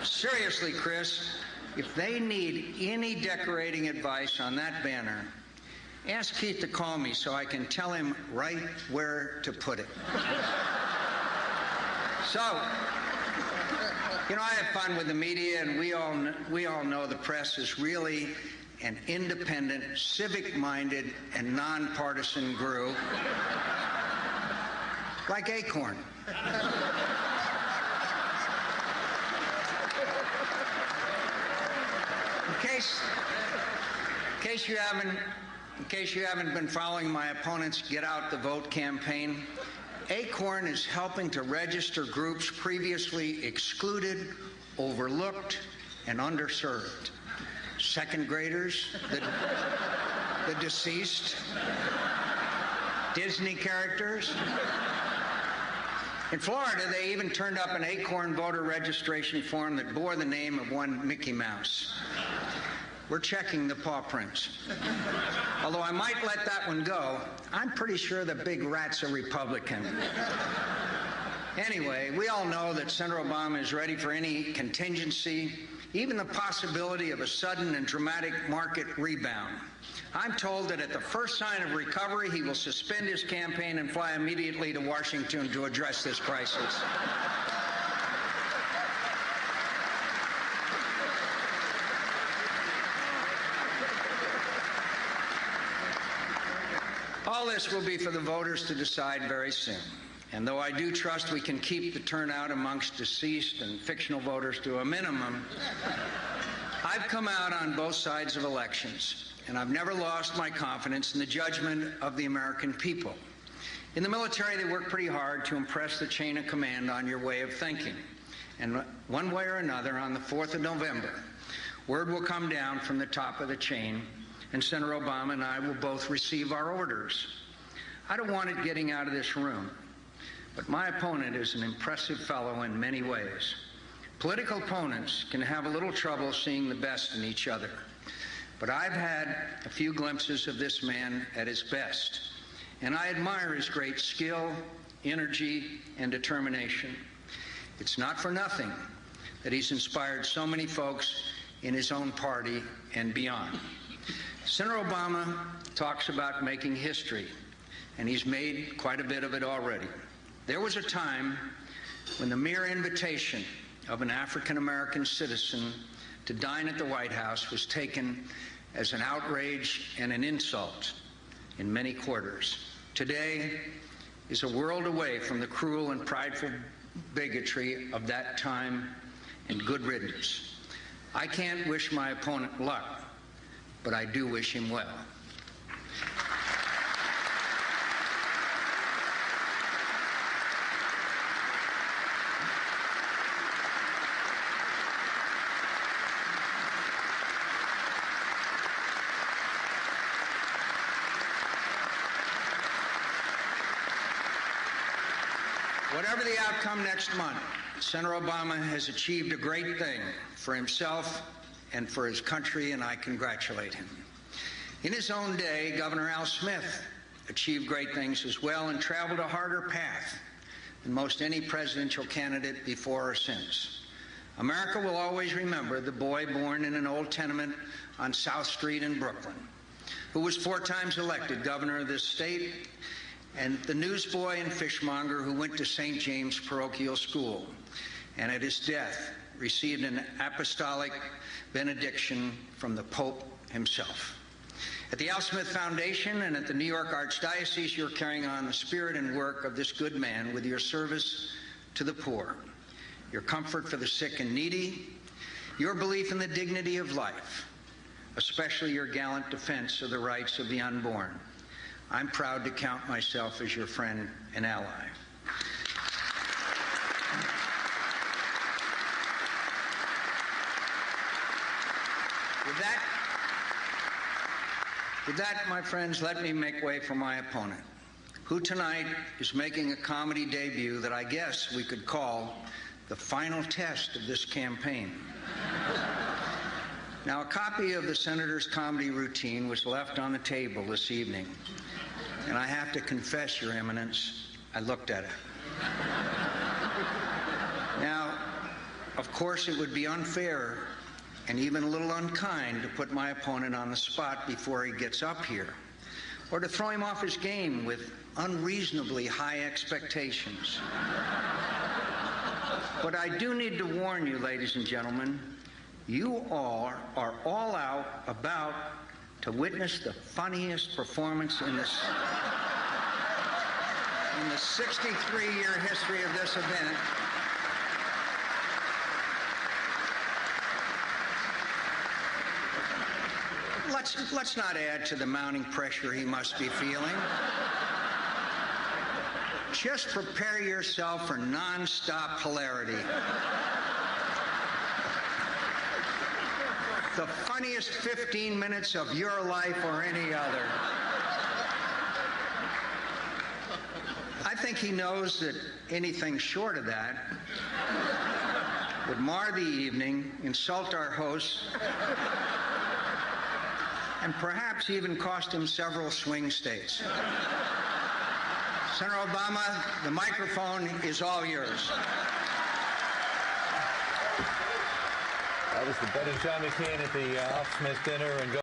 Seriously, Chris, if they need any decorating advice on that banner, ask Keith to call me so I can tell him right where to put it. So, you know, I have fun with the media, and we all know the press is really an independent, civic-minded, and nonpartisan group, like Acorn. In case you haven't been following my opponent's Get Out the Vote campaign, Acorn is helping to register groups previously excluded, overlooked, and underserved. Second graders, the deceased, Disney characters. In Florida, they even turned up an Acorn voter registration form that bore the name of one Mickey Mouse. We're checking the paw prints. Although I might let that one go, I'm pretty sure the big rat's a Republican. Anyway, we all know that Senator Obama is ready for any contingency, even the possibility of a sudden and dramatic market rebound. I'm told that at the first sign of recovery, he will suspend his campaign and fly immediately to Washington to address this crisis. All this will be for the voters to decide very soon. And though I do trust we can keep the turnout amongst deceased and fictional voters to a minimum, I've come out on both sides of elections, and I've never lost my confidence in the judgment of the American people. In the military, they work pretty hard to impress the chain of command on your way of thinking. And one way or another, on the 4th of November, word will come down from the top of the chain, and Senator Obama and I will both receive our orders. I don't want it getting out of this room, but my opponent is an impressive fellow in many ways. Political opponents can have a little trouble seeing the best in each other, but I've had a few glimpses of this man at his best, and I admire his great skill, energy, and determination. It's not for nothing that he's inspired so many folks in his own party and beyond. Senator Obama talks about making history, and he's made quite a bit of it already. There was a time when the mere invitation of an African-American citizen to dine at the White House was taken as an outrage and an insult in many quarters. Today is a world away from the cruel and prideful bigotry of that time, and good riddance. I can't wish my opponent luck, but I do wish him well. Whatever the outcome next month, Senator Obama has achieved a great thing for himself and for his country, and I congratulate him. In his own day, Governor Al Smith achieved great things as well and traveled a harder path than most any presidential candidate before or since. America will always remember the boy born in an old tenement on South Street in Brooklyn, who was 4 times elected governor of this state, and the newsboy and fishmonger who went to St. James Parochial School, and at his death received an apostolic benediction from the Pope himself. At the Al Smith Foundation and at the New York Archdiocese, you're carrying on the spirit and work of this good man with your service to the poor, your comfort for the sick and needy, your belief in the dignity of life, especially your gallant defense of the rights of the unborn. I'm proud to count myself as your friend and ally. With that, my friends, let me make way for my opponent, who tonight is making a comedy debut that I guess we could call the final test of this campaign. Now, a copy of the senator's comedy routine was left on the table this evening, and I have to confess, Your Eminence, I looked at it. Now, Of course, it would be unfair and even a little unkind to put my opponent on the spot before he gets up here, or to throw him off his game with unreasonably high expectations. But I do need to warn you, ladies and gentlemen, you all are all out about to witness the funniest performance in the 63-year history of this event. Let's not add to the mounting pressure he must be feeling. Just prepare yourself for non-stop hilarity. The funniest 15 minutes of your life or any other. I think he knows that anything short of that would mar the evening, insult our hosts, and perhaps even cost him several swing states. Senator Obama, the microphone is all yours. That was the Ben and John McCain at the Smith dinner. And